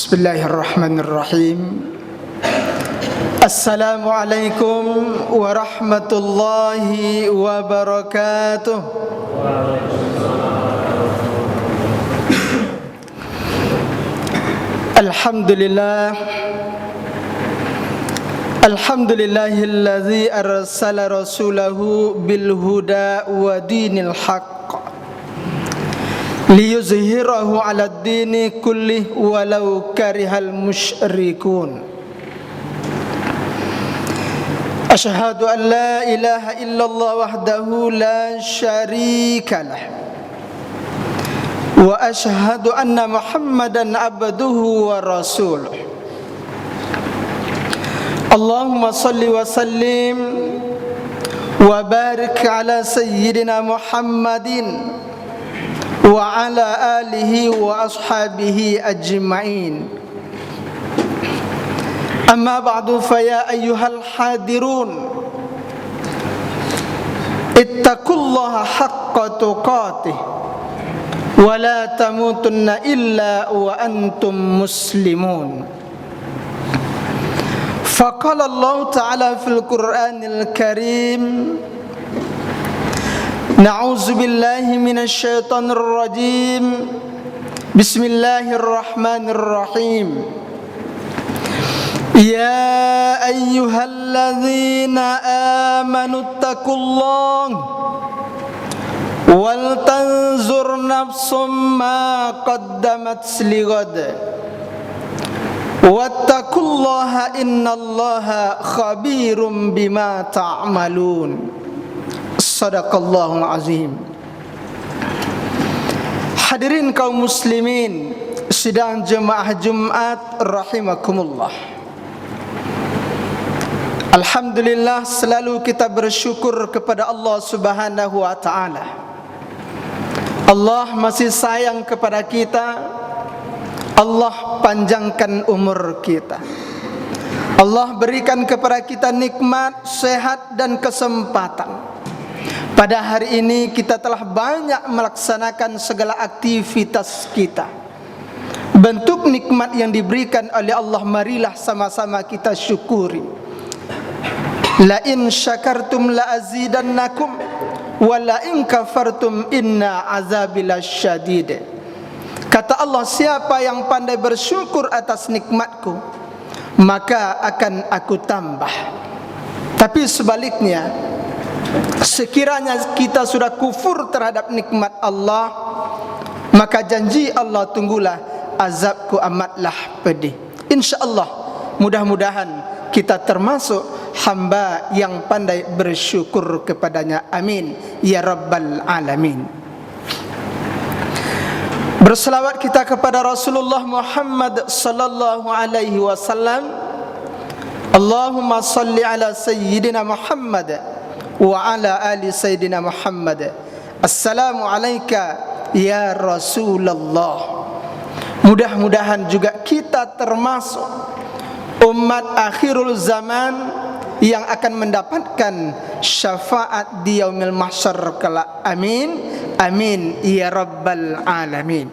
Bismillahirrahmanirrahim. Assalamualaikum warahmatullahi wabarakatuh. Alhamdulillah. Alhamdulillahilladzi arsala rasulahu bil huda wa dinil haqq liyuzhirahu 'alad dini kullih walau karihal musyrikun. Asyhadu an la ilaha illallah wahdahu la syarikalah wa asyhadu anna Muhammadan abduhu wa rasuluh. Allahumma salli wa sallim wa barik ala sayyidina Muhammadin wa ala alihi wa ashabihi ajma'in. Amma ba'du, fa ya ayyuhal hadirun, ittaqullaha haqqa tuqatih wa la tamutunna illa wa antum muslimun. Faqala Allah ta'ala fil Qur'anil Karim, na'udzu billahi minasy syaithanir rajim. Bismillahirrahmanirrahim. Ya ayyuhalladzina amanu taqullaha wal tanzur nafsum ma qaddamat lighad wattaqullaha innallaha khabirum bima ta'malun. Sadaqallahul azim. Hadirin kaum muslimin sidang jemaah Jumat rahimakumullah. Alhamdulillah, selalu kita bersyukur kepada Allah Subhanahu wa taala. Allah masih sayang kepada kita. Allah panjangkan umur kita. Allah berikan kepada kita nikmat, sehat dan kesempatan. Pada hari ini kita telah banyak melaksanakan segala aktivitas kita. Bentuk nikmat yang diberikan oleh Allah, marilah sama-sama kita syukuri. La in syakartum la azidannakum wa la in kafartum inna azabi lasyadid. Kata Allah, siapa yang pandai bersyukur atas nikmatku, maka akan aku tambah. Tapi sebaliknya, sekiranya kita sudah kufur terhadap nikmat Allah, maka janji Allah, tunggulah azabku amatlah pedih. InsyaAllah, mudah-mudahan kita termasuk hamba yang pandai bersyukur kepadanya. Amin ya rabbal alamin. Berselawat kita kepada Rasulullah Muhammad sallallahu alaihi wasallam. Allahumma salli ala sayyidina Muhammad wa ala ali sayyidina Muhammad. Assalamu alayka ya Rasulullah. Mudah-mudahan juga kita termasuk umat akhirul zaman yang akan mendapatkan syafaat di yaumil mahsyar kelak. Amin amin ya rabbal alamin.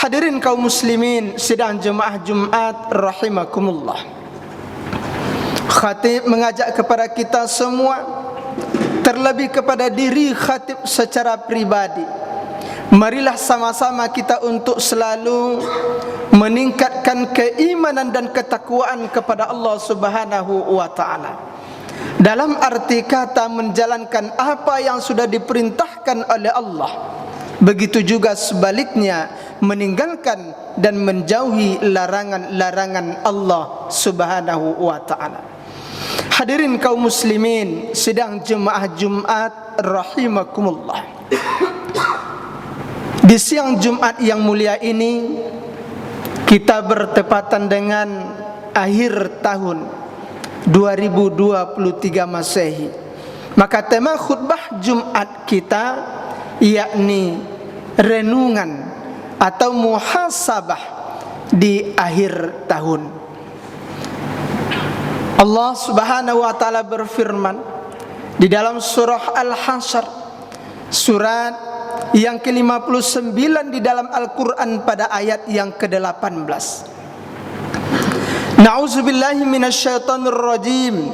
Hadirin kaum muslimin sidang jemaah Jumat rahimakumullah. Khatib mengajak kepada kita semua, terlebih kepada diri khatib secara pribadi, marilah sama-sama kita untuk selalu meningkatkan keimanan dan ketakwaan kepada Allah Subhanahu wa taala. Dalam arti kata menjalankan apa yang sudah diperintahkan oleh Allah. Begitu juga sebaliknya, meninggalkan dan menjauhi larangan-larangan Allah Subhanahu wa taala. Hadirin kaum muslimin sidang jemaah Jumat rahimakumullah. Di siang Jumat yang mulia ini, kita bertepatan dengan akhir tahun 2023 Masehi. Maka tema khutbah Jumat kita yakni renungan atau muhasabah di akhir tahun. Allah Subhanahu wa taala berfirman di dalam surah Al-Hasyr surat yang ke-59 di dalam Al-Quran pada ayat yang ke-18. Na'udzubillahi minasyaitonir rajim.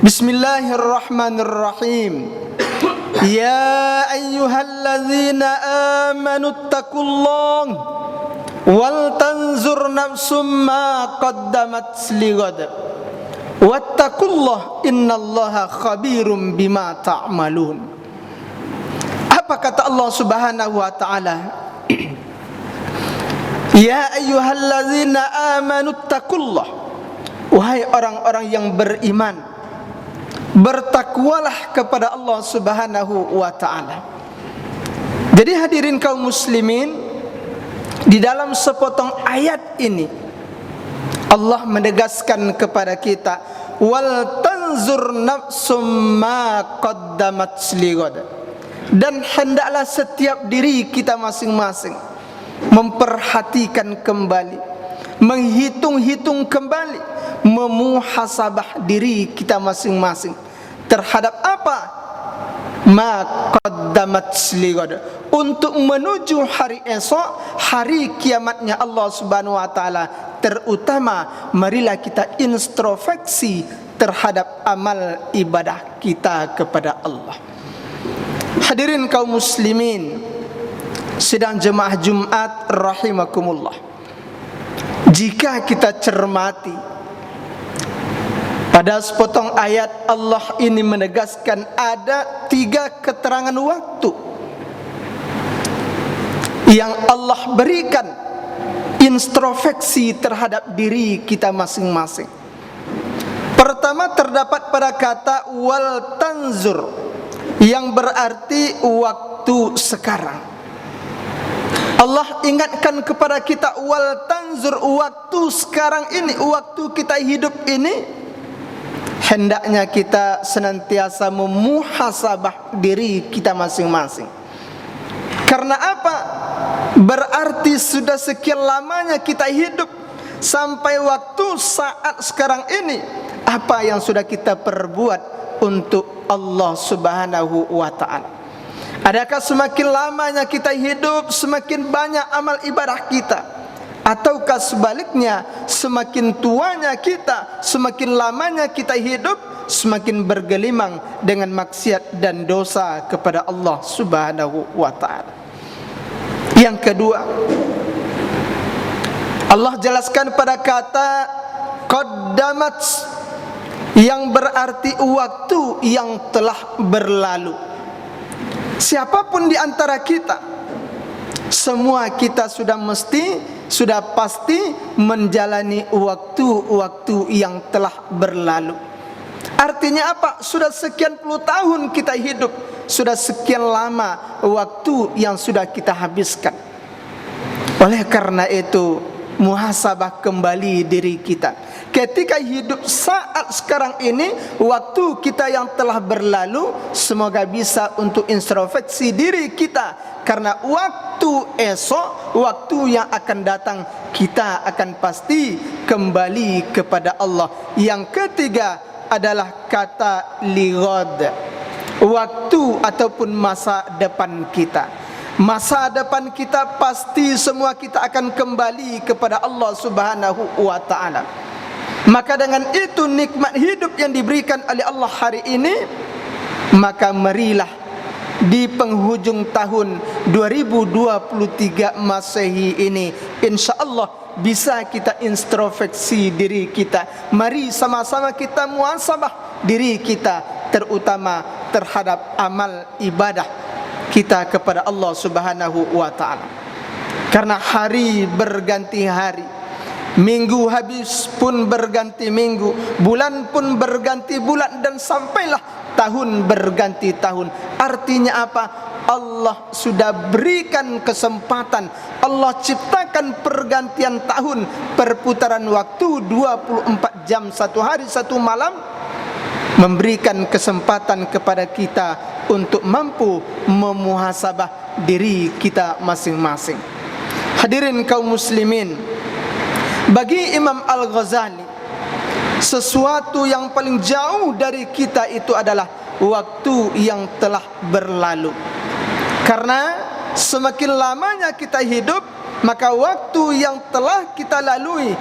Bismillahirrahmanirrahim. Ya ayyuhalladzina amanu taqullaha wal tanzur nafsum ma qaddamat lighad wattaqullaha innallaha khabirum bima ta'malun. Apa kata Allah Subhanahu wa taala? Ya ayyuhalladzina amanu taqullaha, wahai orang-orang yang beriman, bertakwalah kepada Allah Subhanahu wa taala. Jadi hadirin kaum muslimin, di dalam sepotong ayat ini Allah menegaskan kepada kita, wal tanzur nafsum ma qaddamat lighad, dan hendaklah setiap diri kita masing-masing memperhatikan kembali, menghitung-hitung kembali, memuhasabah diri kita masing-masing terhadap apa? Ma qaddamat lighad, untuk menuju hari esok, hari kiamatnya Allah Subhanahu wa taala. Terutama marilah kita introspeksi terhadap amal ibadah kita kepada Allah. Hadirin kaum muslimin sidang jemaah Jumat rahimakumullah, jika kita cermati pada sepotong ayat, Allah ini menegaskan ada 3 keterangan waktu yang Allah berikan introspeksi terhadap diri kita masing-masing. Pertama terdapat pada kata wal tanzur, yang berarti waktu sekarang. Allah ingatkan kepada kita wal tanzur, waktu sekarang ini, waktu kita hidup ini, hendaknya kita senantiasa memuhasabah diri kita masing-masing. Karena apa? Berarti sudah sekian lamanya kita hidup, sampai waktu saat sekarang ini, apa yang sudah kita perbuat untuk Allah Subhanahu wa ta'ala? Adakah semakin lamanya kita hidup, semakin banyak amal ibadah kita? Ataukah sebaliknya, semakin tuanya kita, semakin lamanya kita hidup, semakin bergelimang dengan maksiat dan dosa kepada Allah Subhanahu wa ta'ala? Yang kedua, Allah jelaskan pada kata qaddamat, yang berarti waktu yang telah berlalu. Siapapun di antara kita, semua kita sudah pasti menjalani waktu-waktu yang telah berlalu. Artinya apa? Sudah sekian puluh tahun kita hidup, sudah sekian lama waktu yang sudah kita habiskan. Oleh karena itu, muhasabah kembali diri kita. Ketika hidup saat sekarang ini, waktu kita yang telah berlalu, semoga bisa untuk introspeksi diri kita. Karena waktu esok, waktu yang akan datang, kita akan pasti kembali kepada Allah. Yang ketiga adalah kata lighad, waktu ataupun masa depan kita. Masa depan kita pasti semua kita akan kembali kepada Allah Subhanahu wa ta'ala. Maka dengan itu nikmat hidup yang diberikan oleh Allah hari ini, maka marilah di penghujung tahun 2023 Masehi ini, insyaallah bisa kita introspeksi diri kita. Mari sama-sama kita muhasabah diri kita, terutama terhadap amal ibadah kita kepada Allah Subhanahu wa ta'ala. Karena hari berganti hari, minggu habis pun berganti minggu, bulan pun berganti bulan, dan sampailah tahun berganti tahun. Artinya apa? Allah sudah berikan kesempatan, Allah ciptakan pergantian tahun, perputaran waktu 24 jam, 1 hari 1 malam, memberikan kesempatan kepada kita untuk mampu memuhasabah diri kita masing-masing. Hadirin kaum muslimin, bagi Imam Al-Ghazali, sesuatu yang paling jauh dari kita itu adalah waktu yang telah berlalu. Karena semakin lamanya kita hidup, maka waktu yang telah kita lalui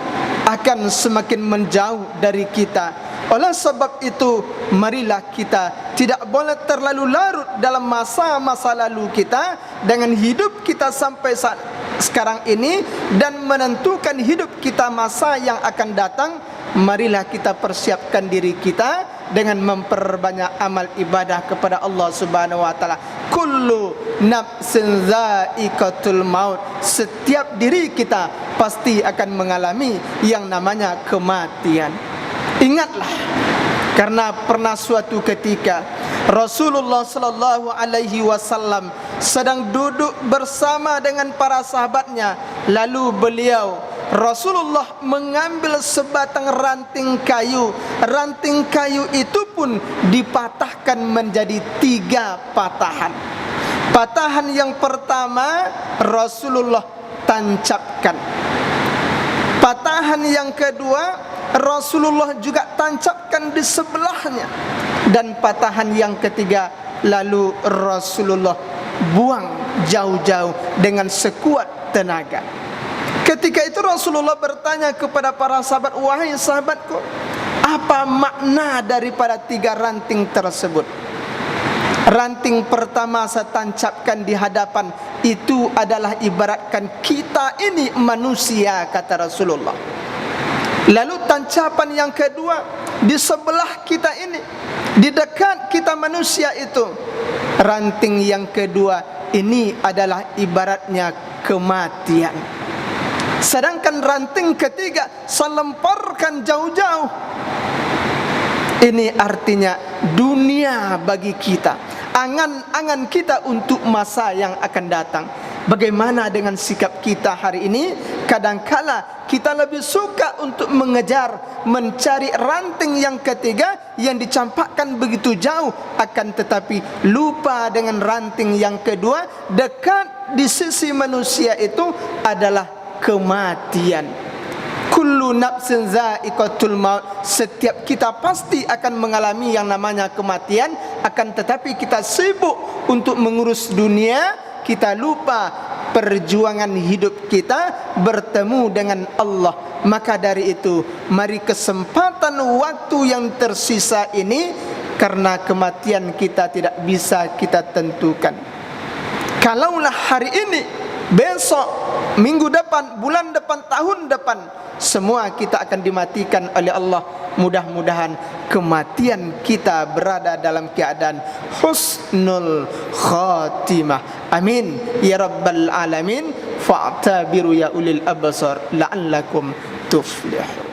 akan semakin menjauh dari kita. Oleh sebab itu, marilah kita tidak boleh terlalu larut dalam masa-masa lalu kita dengan hidup kita sampai saat sekarang ini, dan menentukan hidup kita masa yang akan datang. Marilah kita persiapkan diri kita dengan memperbanyak amal ibadah kepada Allah Subhanahu wa taala. Kullu nafsin za'iqatul maut. Setiap diri kita pasti akan mengalami yang namanya kematian. Ingatlah, karena pernah suatu ketika Rasulullah sallallahu alaihi wasallam sedang duduk bersama dengan para sahabatnya, lalu Rasulullah mengambil sebatang ranting kayu. Ranting kayu itu pun dipatahkan menjadi 3 patahan. Patahan yang pertama Rasulullah tancapkan. Patahan yang kedua Rasulullah juga tancapkan di sebelahnya. Dan patahan yang ketiga lalu Rasulullah buang jauh-jauh dengan sekuat tenaga. Ketika itu Rasulullah bertanya kepada para sahabat, "Wahai sahabatku, apa makna daripada 3 ranting tersebut?" Ranting pertama saya tancapkan di hadapan, itu adalah ibaratkan kita ini manusia, kata Rasulullah. Lalu tancapan yang kedua di sebelah kita ini, di dekat kita manusia itu, ranting yang kedua ini adalah ibaratnya kematian. Sedangkan ranting ketiga saya lemparkan jauh-jauh. Ini artinya dunia bagi kita, angan-angan kita untuk masa yang akan datang. Bagaimana dengan sikap kita hari ini? Kadangkala kita lebih suka untuk mengejar, mencari ranting yang ketiga yang dicampakkan begitu jauh, akan tetapi lupa dengan ranting yang kedua dekat di sisi manusia itu adalah kematian. Kullu nafsin za'iqatul maut. Setiap kita pasti akan mengalami yang namanya kematian, akan tetapi kita sibuk untuk mengurus dunia, kita lupa perjuangan hidup kita bertemu dengan Allah. Maka dari itu, mari kesempatan waktu yang tersisa ini, karena kematian kita tidak bisa kita tentukan. Kalaulah hari ini, besok, minggu depan, bulan depan, tahun depan, semua kita akan dimatikan oleh Allah. Mudah-mudahan kematian kita berada dalam keadaan husnul khatimah. Amin ya rabbal alamin. Fa'tabiru ya ulil absar la'allakum tuflihun.